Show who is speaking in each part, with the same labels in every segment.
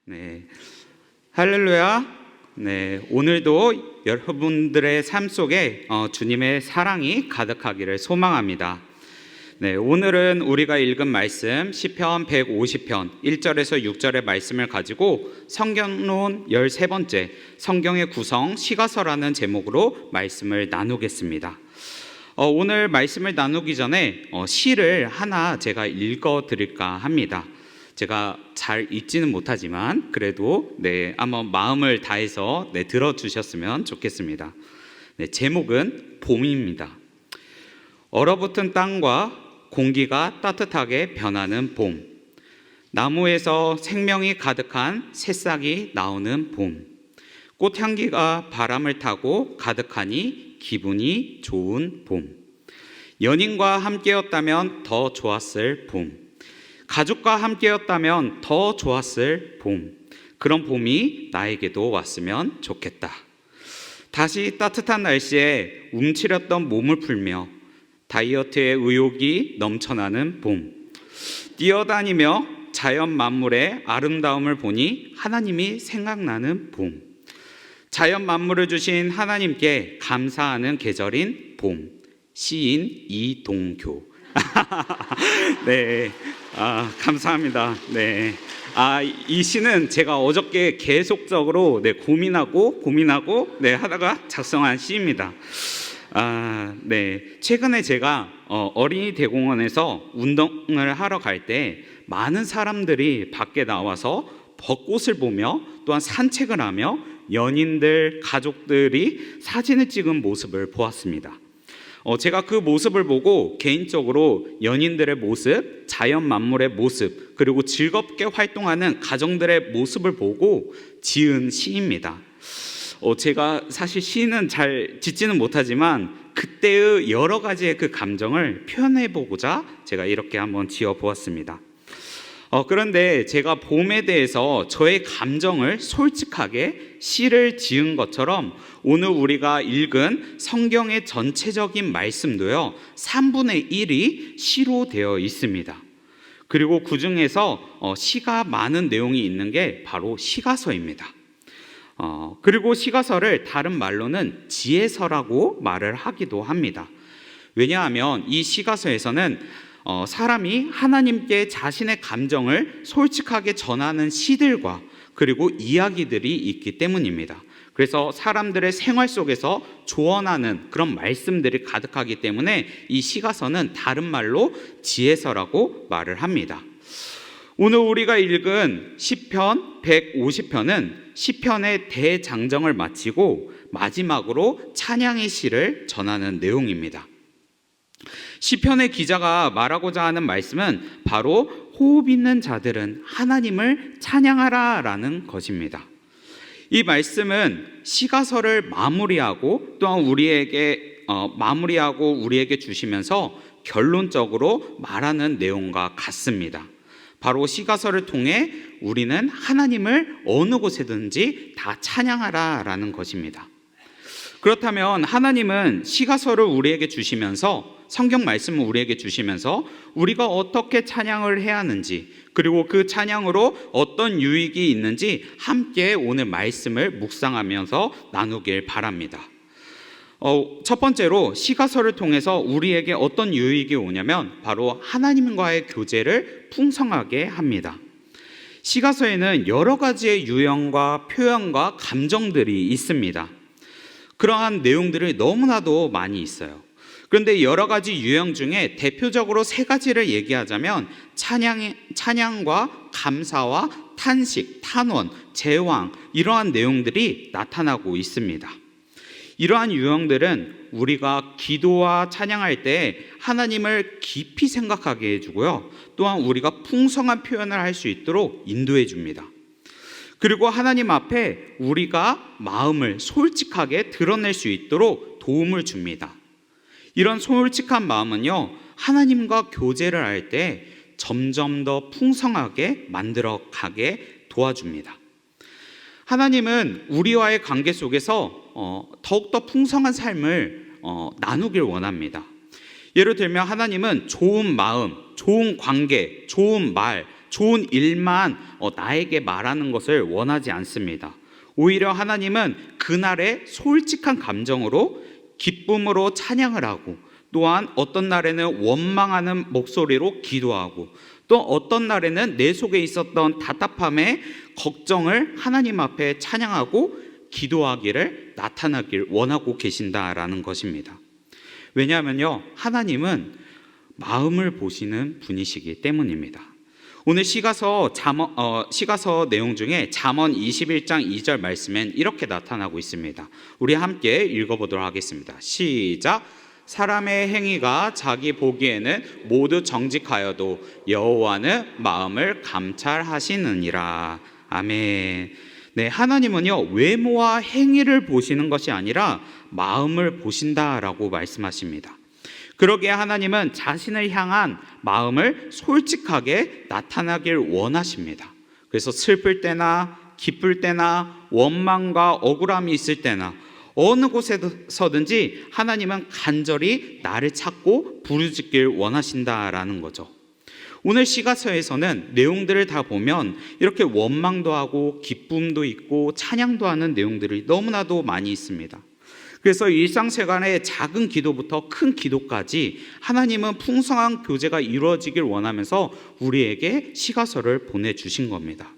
Speaker 1: 네, 할렐루야. 네, 오늘도 여러분들의 삶 속에 주님의 사랑이 가득하기를 소망합니다. 네, 오늘은 우리가 읽은 말씀 시편 150편 1절에서 6절의 말씀을 가지고 성경론 13번째 성경의 구성 시가서라는 제목으로 말씀을 나누겠습니다. 오늘 말씀을 나누기 전에 시를 하나 제가 읽어 드릴까 합니다. 제가 잘 읽지는 못하지만 그래도 한번 마음을 다해서 들어주셨으면 좋겠습니다. 제목은 봄입니다. 얼어붙은 땅과 공기가 따뜻하게 변하는 봄, 나무에서 생명이 가득한 새싹이 나오는 봄, 꽃향기가 바람을 타고 가득하니 기분이 좋은 봄, 연인과 함께였다면 더 좋았을 봄, 가족과 함께였다면 더 좋았을 봄, 그런 봄이 나에게도 왔으면 좋겠다. 다시 따뜻한 날씨에 움츠렸던 몸을 풀며 다이어트의 의욕이 넘쳐나는 봄, 뛰어다니며 자연 만물의 아름다움을 보니 하나님이 생각나는 봄, 자연 만물을 주신 하나님께 감사하는 계절인 봄. 시인 이동교. 네, 감사합니다. 네, 이 시는 제가 어저께 계속적으로 고민하고 하다가 작성한 시입니다. 최근에 제가 어린이 대공원에서 운동을 하러 갈 때 많은 사람들이 밖에 나와서 벚꽃을 보며 또한 산책을 하며 연인들, 가족들이 사진을 찍은 모습을 보았습니다. 제가 그 모습을 보고 개인적으로 연인들의 모습, 자연 만물의 모습, 그리고 즐겁게 활동하는 가정들의 모습을 보고 지은 시입니다. 제가 사실 시는 잘 짓지는 못하지만 그때의 여러 가지의 그 감정을 표현해 보고자 제가 이렇게 한번 지어 보았습니다. 그런데 제가 봄에 대해서 저의 감정을 솔직하게 시를 지은 것처럼 오늘 우리가 읽은 성경의 전체적인 말씀도요 3분의 1이 시로 되어 있습니다. 그리고 그 중에서 시가 많은 내용이 있는 게 바로 시가서입니다. 그리고 시가서를 다른 말로는 지혜서라고 말을 하기도 합니다. 왜냐하면 이 시가서에서는 사람이 하나님께 자신의 감정을 솔직하게 전하는 시들과 그리고 이야기들이 있기 때문입니다. 그래서 사람들의 생활 속에서 조언하는 그런 말씀들이 가득하기 때문에 이 시가서는 다른 말로 지혜서라고 말을 합니다. 오늘 우리가 읽은 시편 150편은 시편의 대장정을 마치고 마지막으로 찬양의 시를 전하는 내용입니다. 시편의 기자가 말하고자 하는 말씀은 바로 호흡 있는 자들은 하나님을 찬양하라 라는 것입니다. 이 말씀은 시가서를 마무리하고 또한 우리에게 주시면서 결론적으로 말하는 내용과 같습니다. 바로 시가서를 통해 우리는 하나님을 어느 곳에든지 다 찬양하라 라는 것입니다. 그렇다면 하나님은 시가서를 우리에게 주시면서 성경 말씀을 우리에게 주시면서 우리가 어떻게 찬양을 해야 하는지 그리고 그 찬양으로 어떤 유익이 있는지 함께 오늘 말씀을 묵상하면서 나누길 바랍니다. 첫 번째로 시가서를 통해서 우리에게 어떤 유익이 오냐면 바로 하나님과의 교제를 풍성하게 합니다. 시가서에는 여러 가지의 유형과 표현과 감정들이 있습니다. 그러한 내용들이 너무나도 많이 있어요. 그런데 여러 가지 유형 중에 대표적으로 3가지를 얘기하자면 찬양과 감사와 탄식, 탄원, 제왕 이러한 내용들이 나타나고 있습니다. 이러한 유형들은 우리가 기도와 찬양할 때 하나님을 깊이 생각하게 해주고요. 또한 우리가 풍성한 표현을 할 수 있도록 인도해 줍니다. 그리고 하나님 앞에 우리가 마음을 솔직하게 드러낼 수 있도록 도움을 줍니다. 이런 솔직한 마음은요, 하나님과 교제를 할 때 점점 더 풍성하게 만들어 가게 도와줍니다. 하나님은 우리와의 관계 속에서 더욱더 풍성한 삶을 나누길 원합니다. 예를 들면 하나님은 좋은 마음, 좋은 관계, 좋은 말, 좋은 일만 나에게 말하는 것을 원하지 않습니다. 오히려 하나님은 그날의 솔직한 감정으로 기쁨으로 찬양을 하고, 또한 어떤 날에는 원망하는 목소리로 기도하고, 또 어떤 날에는 내 속에 있었던 답답함에 걱정을 하나님 앞에 찬양하고 기도하기를 나타나길 원하고 계신다라는 것입니다. 왜냐하면요, 하나님은 마음을 보시는 분이시기 때문입니다. 오늘 시가서 내용 중에 잠언 21장 2절 말씀엔 이렇게 나타나고 있습니다. 우리 함께 읽어보도록 하겠습니다. 시작. 사람의 행위가 자기 보기에는 모두 정직하여도 여호와는 마음을 감찰하시느니라. 아멘. 네, 하나님은요, 외모와 행위를 보시는 것이 아니라 마음을 보신다라고 말씀하십니다. 그러기에 하나님은 자신을 향한 마음을 솔직하게 나타나길 원하십니다. 그래서 슬플 때나 기쁠 때나 원망과 억울함이 있을 때나 어느 곳에서든지 하나님은 간절히 나를 찾고 부르짖길 원하신다라는 거죠. 오늘 시가서에서는 내용들을 다 보면 이렇게 원망도 하고 기쁨도 있고 찬양도 하는 내용들이 너무나도 많이 있습니다. 그래서 일상생활의 작은 기도부터 큰 기도까지 하나님은 풍성한 교제가 이루어지길 원하면서 우리에게 시가서를 보내주신 겁니다.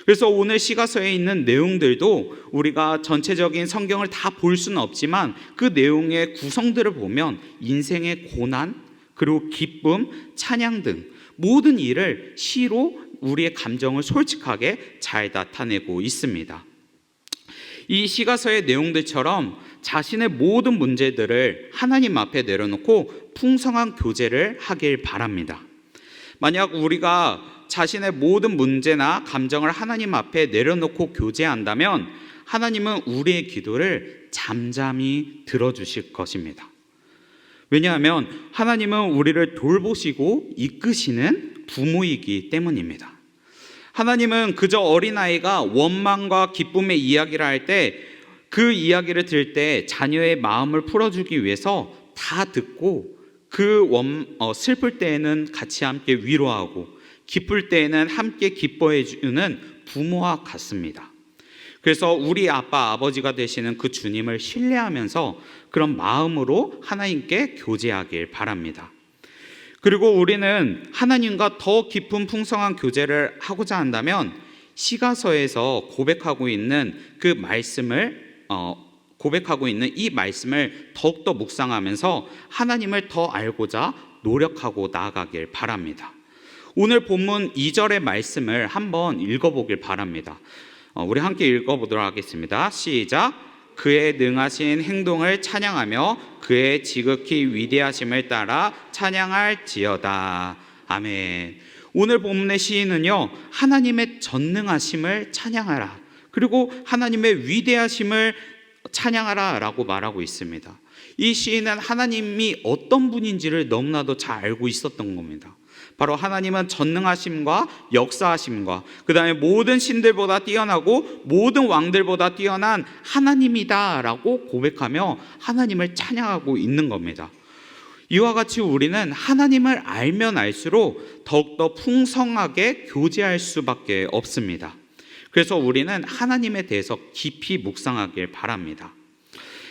Speaker 1: 그래서 오늘 시가서에 있는 내용들도 우리가 전체적인 성경을 다 볼 수는 없지만 그 내용의 구성들을 보면 인생의 고난, 그리고 기쁨, 찬양 등 모든 일을 시로 우리의 감정을 솔직하게 잘 나타내고 있습니다. 이 시가서의 내용들처럼 자신의 모든 문제들을 하나님 앞에 내려놓고 풍성한 교제를 하길 바랍니다. 만약 우리가 자신의 모든 문제나 감정을 하나님 앞에 내려놓고 교제한다면 하나님은 우리의 기도를 잠잠히 들어주실 것입니다. 왜냐하면 하나님은 우리를 돌보시고 이끄시는 부모이기 때문입니다. 하나님은 그저 어린아이가 원망과 기쁨의 이야기를 할 때 그 이야기를 들을 때 자녀의 마음을 풀어주기 위해서 다 듣고 슬플 때에는 같이 함께 위로하고 기쁠 때에는 함께 기뻐해 주는 부모와 같습니다. 그래서 우리 아빠, 아버지가 되시는 그 주님을 신뢰하면서 그런 마음으로 하나님께 교제하길 바랍니다. 그리고 우리는 하나님과 더 깊은 풍성한 교제를 하고자 한다면 시가서에서 고백하고 있는 이 말씀을 더욱더 묵상하면서 하나님을 더 알고자 노력하고 나아가길 바랍니다. 오늘 본문 2절의 말씀을 한번 읽어보길 바랍니다. 우리 함께 읽어보도록 하겠습니다. 시작. 그의 능하신 행동을 찬양하며 그의 지극히 위대하심을 따라 찬양할지어다. 아멘. 오늘 본문의 시인은요, 하나님의 전능하심을 찬양하라, 그리고 하나님의 위대하심을 찬양하라 라고 말하고 있습니다. 이 시인은 하나님이 어떤 분인지를 너무나도 잘 알고 있었던 겁니다. 바로 하나님은 전능하심과 역사하심과 그 다음에 모든 신들보다 뛰어나고 모든 왕들보다 뛰어난 하나님이다 라고 고백하며 하나님을 찬양하고 있는 겁니다. 이와 같이 우리는 하나님을 알면 알수록 더욱더 풍성하게 교제할 수밖에 없습니다. 그래서 우리는 하나님에 대해서 깊이 묵상하길 바랍니다.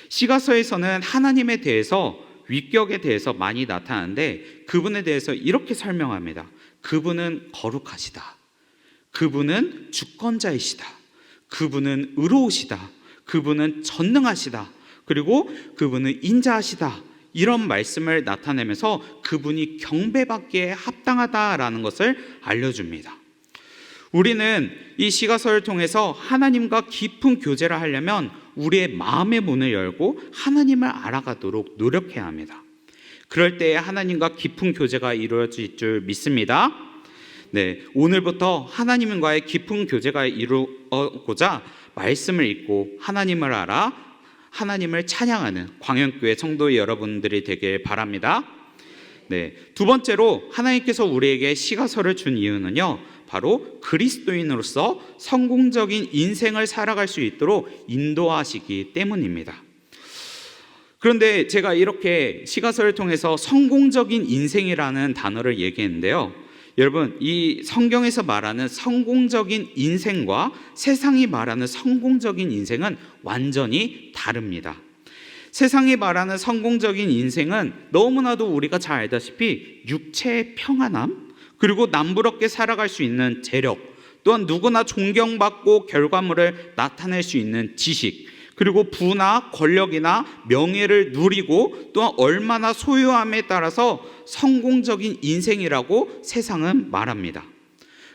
Speaker 1: 시가서에서는 하나님에 대해서 위격에 대해서 많이 나타나는데 그분에 대해서 이렇게 설명합니다. 그분은 거룩하시다. 그분은 주권자이시다. 그분은 의로우시다. 그분은 전능하시다. 그리고 그분은 인자하시다. 이런 말씀을 나타내면서 그분이 경배받기에 합당하다라는 것을 알려줍니다. 우리는 이 시가서를 통해서 하나님과 깊은 교제를 하려면 우리의 마음의 문을 열고 하나님을 알아가도록 노력해야 합니다. 그럴 때에 하나님과 깊은 교제가 이루어질 줄 믿습니다. 네, 오늘부터 하나님과의 깊은 교제가 이루어지고자 말씀을 읽고 하나님을 알아 하나님을 찬양하는 광영교회 성도 여러분들이 되길 바랍니다. 네, 두 번째로 하나님께서 우리에게 시가서를 준 이유는요, 바로 그리스도인으로서 성공적인 인생을 살아갈 수 있도록 인도하시기 때문입니다. 그런데 제가 이렇게 시가서를 통해서 성공적인 인생이라는 단어를 얘기했는데요, 여러분, 이 성경에서 말하는 성공적인 인생과 세상이 말하는 성공적인 인생은 완전히 다릅니다. 세상이 말하는 성공적인 인생은 너무나도 우리가 잘 알다시피 육체의 평안함, 그리고 남부럽게 살아갈 수 있는 재력, 또한 누구나 존경받고 결과물을 나타낼 수 있는 지식, 그리고 부나 권력이나 명예를 누리고 또한 얼마나 소유함에 따라서 성공적인 인생이라고 세상은 말합니다.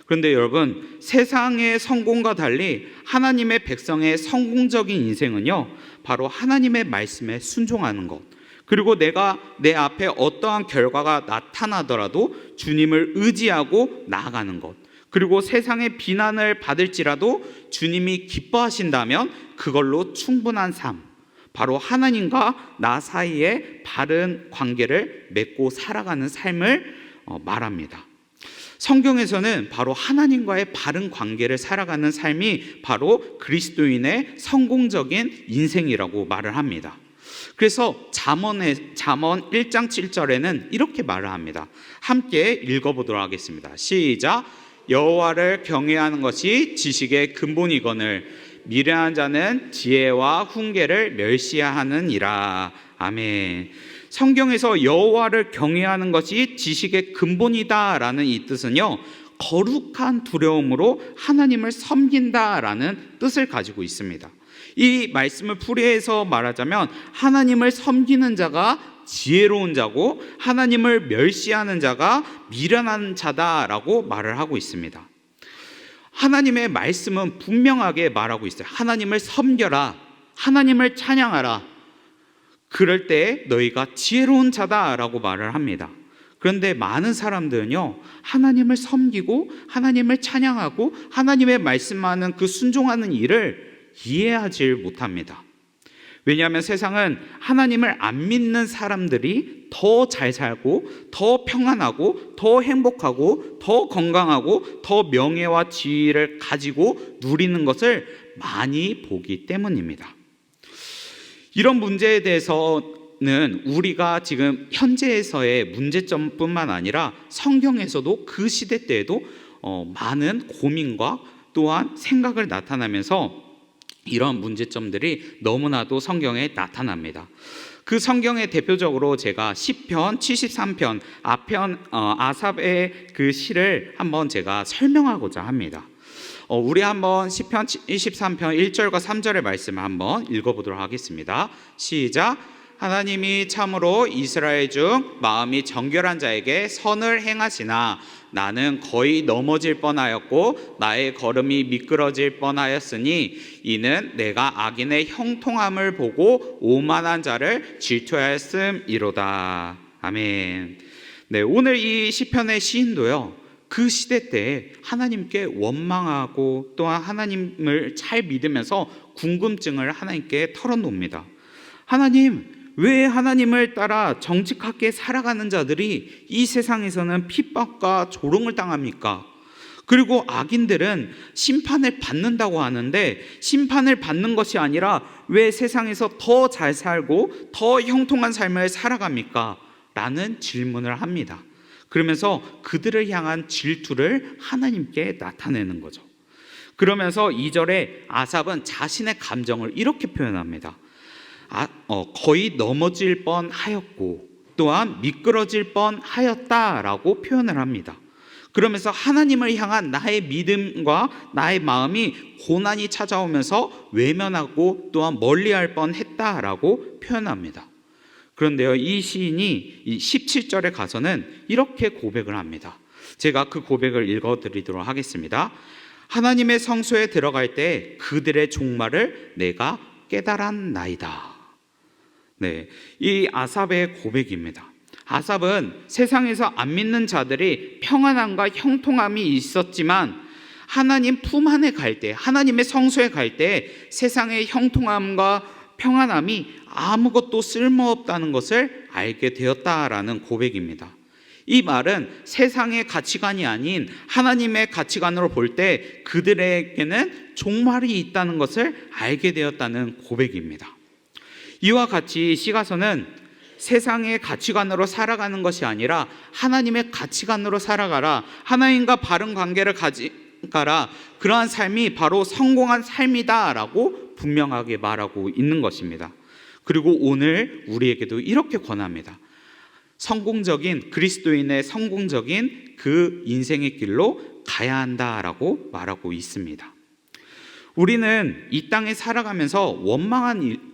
Speaker 1: 그런데 여러분, 세상의 성공과 달리 하나님의 백성의 성공적인 인생은요, 바로 하나님의 말씀에 순종하는 것, 그리고 내가 내 앞에 어떠한 결과가 나타나더라도 주님을 의지하고 나아가는 것, 그리고 세상의 비난을 받을지라도 주님이 기뻐하신다면 그걸로 충분한 삶, 바로 하나님과 나 사이에 바른 관계를 맺고 살아가는 삶을 말합니다. 성경에서는 바로 하나님과의 바른 관계를 살아가는 삶이 바로 그리스도인의 성공적인 인생이라고 말을 합니다. 그래서 잠언 1장 7절에는 이렇게 말을 합니다. 함께 읽어보도록 하겠습니다. 시작. 여호와를 경외하는 것이 지식의 근본이거늘 미련한 자는 지혜와 훈계를 멸시하느니라. 아멘. 성경에서 여호와를 경외하는 것이 지식의 근본이다라는 이 뜻은요, 거룩한 두려움으로 하나님을 섬긴다라는 뜻을 가지고 있습니다. 이 말씀을 풀이해서 말하자면 하나님을 섬기는 자가 지혜로운 자고 하나님을 멸시하는 자가 미련한 자다라고 말을 하고 있습니다. 하나님의 말씀은 분명하게 말하고 있어요. 하나님을 섬겨라, 하나님을 찬양하라, 그럴 때 너희가 지혜로운 자다라고 말을 합니다. 그런데 많은 사람들은요, 하나님을 섬기고 하나님을 찬양하고 하나님의 말씀하는 그 순종하는 일을 이해하지 못합니다. 왜냐하면 세상은 하나님을 안 믿는 사람들이 더 잘 살고 더 평안하고 더 행복하고 더 건강하고 더 명예와 지위를 가지고 누리는 것을 많이 보기 때문입니다. 이런 문제에 대해서는 우리가 지금 현재에서의 문제점뿐만 아니라 성경에서도 그 시대 때에도 많은 고민과 또한 생각을 나타나면서 이런 문제점들이 너무나도 성경에 나타납니다. 그 성경에 대표적으로 제가 시편 73편 아삽의 그 시를 한번 제가 설명하고자 합니다. 우리 한번 시편 23편 1절과 3절의 말씀을 한번 읽어보도록 하겠습니다. 시작. 하나님이 참으로 이스라엘 중 마음이 정결한 자에게 선을 행하시나 나는 거의 넘어질 뻔하였고 나의 걸음이 미끄러질 뻔하였으니 이는 내가 악인의 형통함을 보고 오만한 자를 질투하였음이로다. 아멘. 네, 오늘 이 시편의 시인도요, 그 시대 때 하나님께 원망하고 또한 하나님을 잘 믿으면서 궁금증을 하나님께 털어놓습니다. 하나님, 왜 하나님을 따라 정직하게 살아가는 자들이 이 세상에서는 핍박과 조롱을 당합니까? 그리고 악인들은 심판을 받는다고 하는데 심판을 받는 것이 아니라 왜 세상에서 더 잘 살고 더 형통한 삶을 살아갑니까? 라는 질문을 합니다. 그러면서 그들을 향한 질투를 하나님께 나타내는 거죠. 그러면서 2절에 아삽은 자신의 감정을 이렇게 표현합니다. 거의 넘어질 뻔하였고 또한 미끄러질 뻔하였다라고 표현을 합니다. 그러면서 하나님을 향한 나의 믿음과 나의 마음이 고난이 찾아오면서 외면하고 또한 멀리할 뻔했다라고 표현합니다. 그런데요, 이 시인이 이 17절에 가서는 이렇게 고백을 합니다. 제가 그 고백을 읽어드리도록 하겠습니다. 하나님의 성소에 들어갈 때 그들의 종말을 내가 깨달았나이다. 네, 이 아삽의 고백입니다. 아삽은 세상에서 안 믿는 자들이 평안함과 형통함이 있었지만 하나님 품 안에 갈 때, 하나님의 성소에 갈 때 세상의 형통함과 평안함이 아무것도 쓸모없다는 것을 알게 되었다라는 고백입니다. 이 말은 세상의 가치관이 아닌 하나님의 가치관으로 볼 때 그들에게는 종말이 있다는 것을 알게 되었다는 고백입니다. 이와 같이 시가서는 세상의 가치관으로 살아가는 것이 아니라 하나님의 가치관으로 살아가라. 하나님과 바른 관계를 가라. 그러한 삶이 바로 성공한 삶이다라고 분명하게 말하고 있는 것입니다. 그리고 오늘 우리에게도 이렇게 권합니다. 성공적인 그리스도인의 성공적인 그 인생의 길로 가야 한다라고 말하고 있습니다. 우리는 이 땅에 살아가면서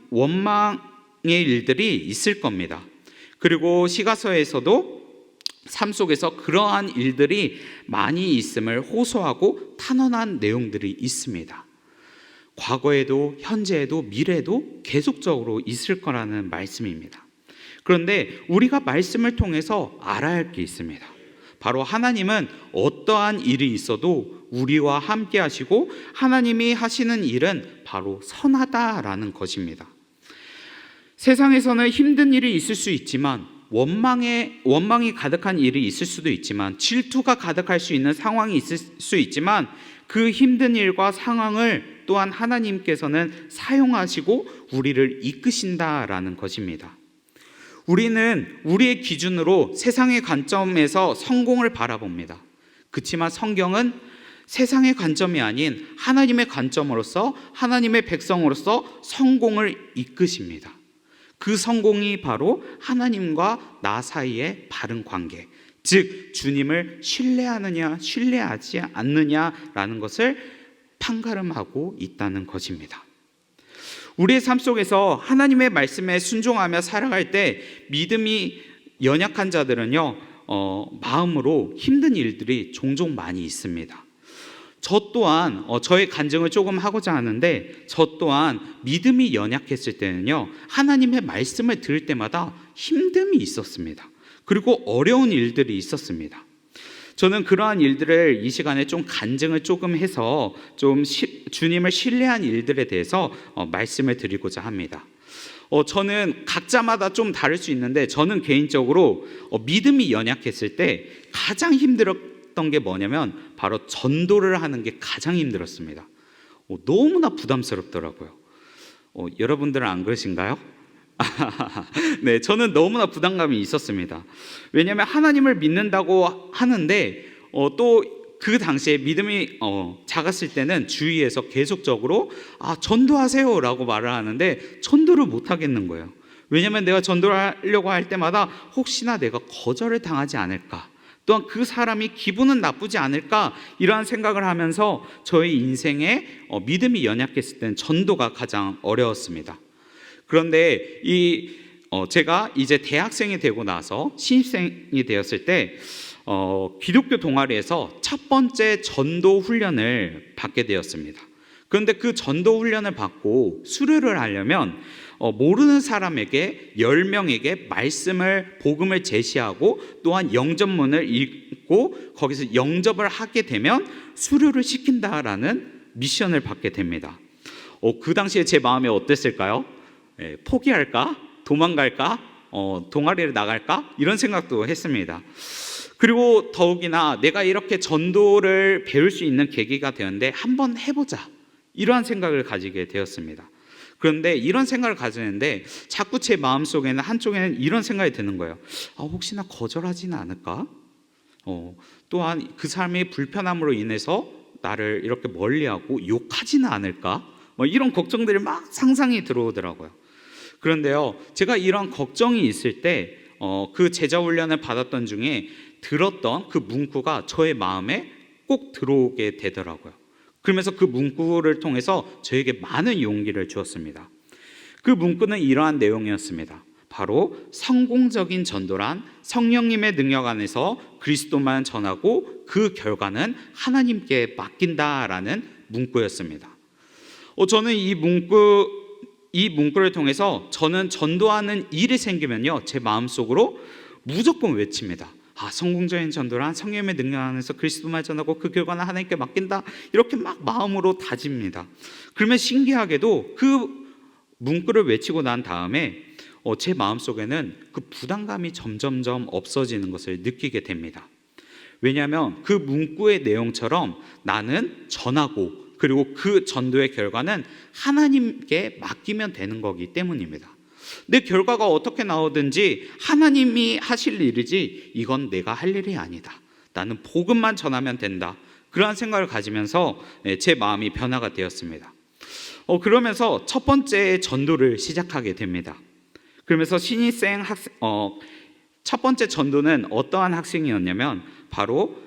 Speaker 1: 원망의 일들이 있을 겁니다. 그리고 시가서에서도 삶 속에서 그러한 일들이 많이 있음을 호소하고 탄원한 내용들이 있습니다. 과거에도 현재에도 미래에도 계속적으로 있을 거라는 말씀입니다. 그런데 우리가 말씀을 통해서 알아야 할 게 있습니다. 바로 하나님은 어떠한 일이 있어도 우리와 함께 하시고 하나님이 하시는 일은 바로 선하다라는 것입니다. 세상에서는 힘든 일이 있을 수 있지만 원망이 가득한 일이 있을 수도 있지만 질투가 가득할 수 있는 상황이 있을 수 있지만 그 힘든 일과 상황을 또한 하나님께서는 사용하시고 우리를 이끄신다라는 것입니다. 우리는 우리의 기준으로 세상의 관점에서 성공을 바라봅니다. 그렇지만 성경은 세상의 관점이 아닌 하나님의 관점으로서 하나님의 백성으로서 성공을 이끄십니다. 그 성공이 바로 하나님과 나 사이의 바른 관계, 즉 주님을 신뢰하느냐 신뢰하지 않느냐라는 것을 판가름하고 있다는 것입니다. 우리의 삶 속에서 하나님의 말씀에 순종하며 살아갈 때 믿음이 연약한 자들은요 마음으로 힘든 일들이 종종 많이 있습니다. 저 또한 저의 간증을 조금 하고자 하는데, 저 또한 믿음이 연약했을 때는요 하나님의 말씀을 들을 때마다 힘듦이 있었습니다. 그리고 어려운 일들이 있었습니다. 저는 그러한 일들을 이 시간에 좀 간증을 조금 해서 좀 주님을 신뢰한 일들에 대해서 말씀을 드리고자 합니다. 저는 각자마다 좀 다를 수 있는데, 저는 개인적으로 믿음이 연약했을 때 가장 힘들었던 게 뭐냐면 바로 전도를 하는 게 가장 힘들었습니다. 너무나 부담스럽더라고요. 여러분들은 안 그러신가요? 네, 저는 너무나 부담감이 있었습니다. 왜냐하면 하나님을 믿는다고 하는데 또 그 당시에 믿음이 작았을 때는 주위에서 계속적으로 전도하세요 라고 말을 하는데 전도를 못 하겠는 거예요. 왜냐하면 내가 전도를 하려고 할 때마다 혹시나 내가 거절을 당하지 않을까, 또한 그 사람이 기분은 나쁘지 않을까, 이러한 생각을 하면서 저의 인생에 믿음이 연약했을 때는 전도가 가장 어려웠습니다. 그런데 제가 이제 대학생이 되고 나서 신입생이 되었을 때 기독교 동아리에서 첫 번째 전도 훈련을 받게 되었습니다. 그런데 그 전도 훈련을 받고 수료를 하려면 모르는 사람에게 10명에게 복음을 제시하고 또한 영접문을 읽고 거기서 영접을 하게 되면 수료를 시킨다라는 미션을 받게 됩니다. 그 당시에 제 마음이 어땠을까요? 포기할까? 도망갈까? 동아리를 나갈까? 이런 생각도 했습니다. 그리고 더욱이나 내가 이렇게 전도를 배울 수 있는 계기가 되었는데 한번 해보자, 이러한 생각을 가지게 되었습니다. 그런데 이런 생각을 가지는데 자꾸 제 마음속에는 한쪽에는 이런 생각이 드는 거예요. 혹시나 거절하지는 않을까? 또한 그 사람의 불편함으로 인해서 나를 이렇게 멀리하고 욕하지는 않을까? 이런 걱정들이 막 상상이 들어오더라고요. 그런데요, 제가 이런 걱정이 있을 때 그 제자 훈련을 받았던 중에 들었던 그 문구가 저의 마음에 꼭 들어오게 되더라고요. 그러면서 그 문구를 통해서 저에게 많은 용기를 주었습니다. 그 문구는 이러한 내용이었습니다. 바로 성공적인 전도란 성령님의 능력 안에서 그리스도만 전하고 그 결과는 하나님께 맡긴다라는 문구였습니다. 저는 이 문구를 통해서 저는 전도하는 일이 생기면요 제 마음속으로 무조건 외칩니다. 성공적인 전도란 성령의 능력 안에서 그리스도만 전하고 그 결과는 하나님께 맡긴다, 이렇게 막 마음으로 다집니다. 그러면 신기하게도 그 문구를 외치고 난 다음에 제 마음속에는 그 부담감이 점점점 없어지는 것을 느끼게 됩니다. 왜냐하면 그 문구의 내용처럼 나는 전하고 그리고 그 전도의 결과는 하나님께 맡기면 되는 거기 때문입니다. 내 결과가 어떻게 나오든지 하나님이 하실 일이지 이건 내가 할 일이 아니다. 나는 복음만 전하면 된다. 그러한 생각을 가지면서 제 마음이 변화가 되었습니다. 그러면서 첫 번째 전도를 시작하게 됩니다. 그러면서 신입생 첫 번째 전도는 어떠한 학생이었냐면 바로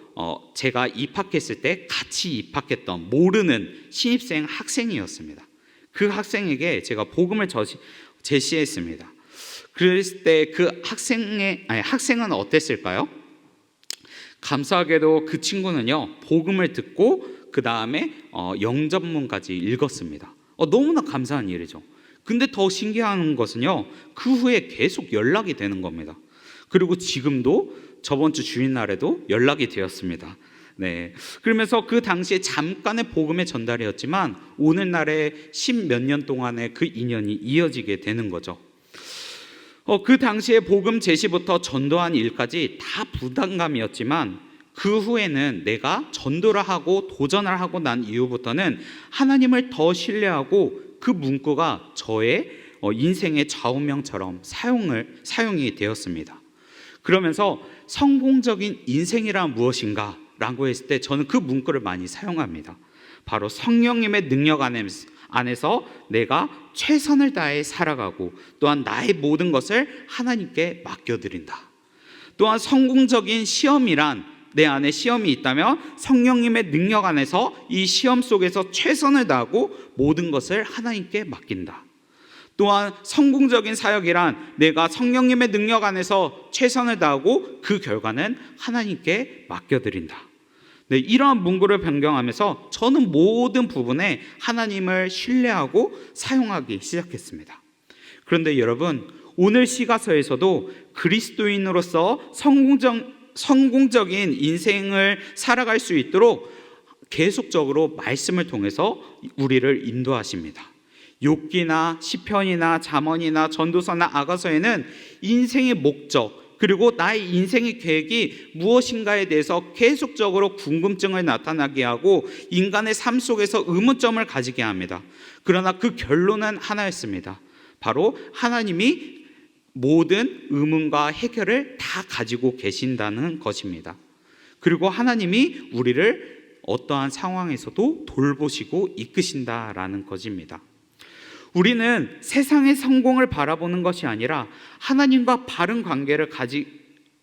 Speaker 1: 제가 입학했을 때 같이 입학했던 모르는 신입생 학생이었습니다. 그 학생에게 제가 복음을 제시했습니다. 그랬을 때 그 학생은 어땠을까요? 감사하게도 그 친구는요, 복음을 듣고 그 다음에 영접문까지 읽었습니다. 너무나 감사한 일이죠. 근데 더 신기한 것은요, 그 후에 계속 연락이 되는 겁니다. 그리고 지금도 저번 주 주일날에도 연락이 되었습니다. 네. 그러면서 그 당시에 잠깐의 복음의 전달이었지만 오늘날에 10몇 년 동안의 그 인연이 이어지게 되는 거죠. 그 당시에 복음 제시부터 전도한 일까지 다 부담감이었지만 그 후에는 내가 전도를 하고 도전을 하고 난 이후부터는 하나님을 더 신뢰하고 그 문구가 저의 인생의 좌우명처럼 사용이 되었습니다. 그러면서 성공적인 인생이란 무엇인가? 라고 했을 때 저는 그 문구를 많이 사용합니다. 바로 성령님의 능력 안에서 내가 최선을 다해 살아가고 또한 나의 모든 것을 하나님께 맡겨드린다. 또한 성공적인 시험이란 내 안에 시험이 있다면 성령님의 능력 안에서 이 시험 속에서 최선을 다하고 모든 것을 하나님께 맡긴다. 또한 성공적인 사역이란 내가 성령님의 능력 안에서 최선을 다하고 그 결과는 하나님께 맡겨드린다. 네, 이러한 문구를 변경하면서 저는 모든 부분에 하나님을 신뢰하고 사용하기 시작했습니다. 그런데 여러분, 오늘 시가서에서도 그리스도인으로서 성공적인 인생을 살아갈 수 있도록 계속적으로 말씀을 통해서 우리를 인도하십니다. 욥기나 시편이나 잠언이나 전도서나 아가서에는 인생의 목적 그리고 나의 인생의 계획이 무엇인가에 대해서 계속적으로 궁금증을 나타나게 하고 인간의 삶 속에서 의문점을 가지게 합니다. 그러나 그 결론은 하나였습니다. 바로 하나님이 모든 의문과 해결을 다 가지고 계신다는 것입니다. 그리고 하나님이 우리를 어떠한 상황에서도 돌보시고 이끄신다라는 것입니다. 우리는 세상의 성공을 바라보는 것이 아니라 하나님과 바른 관계를 가질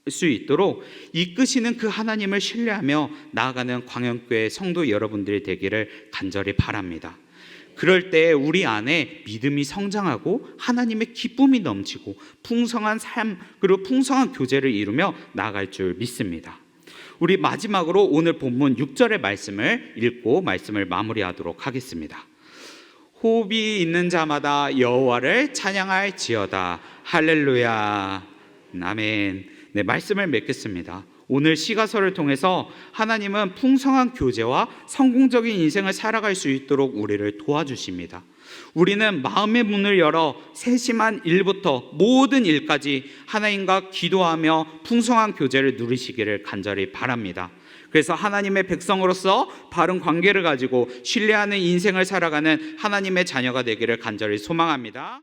Speaker 1: 수 있도록 이끄시는 그 하나님을 신뢰하며 나아가는 광양교회 성도 여러분들이 되기를 간절히 바랍니다. 그럴 때 우리 안에 믿음이 성장하고 하나님의 기쁨이 넘치고 풍성한 삶 그리고 풍성한 교제를 이루며 나아갈 줄 믿습니다. 우리 마지막으로 오늘 본문 6절의 말씀을 읽고 말씀을 마무리하도록 하겠습니다. 호흡이 있는 자마다 여호와를 찬양할지어다. 할렐루야. 아멘. 네, 말씀을 맺겠습니다. 오늘 시가서를 통해서 하나님은 풍성한 교제와 성공적인 인생을 살아갈 수 있도록 우리를 도와주십니다. 우리는 마음의 문을 열어 세심한 일부터 모든 일까지 하나님과 기도하며 풍성한 교제를 누리시기를 간절히 바랍니다. 그래서 하나님의 백성으로서 바른 관계를 가지고 신뢰하는 인생을 살아가는 하나님의 자녀가 되기를 간절히 소망합니다.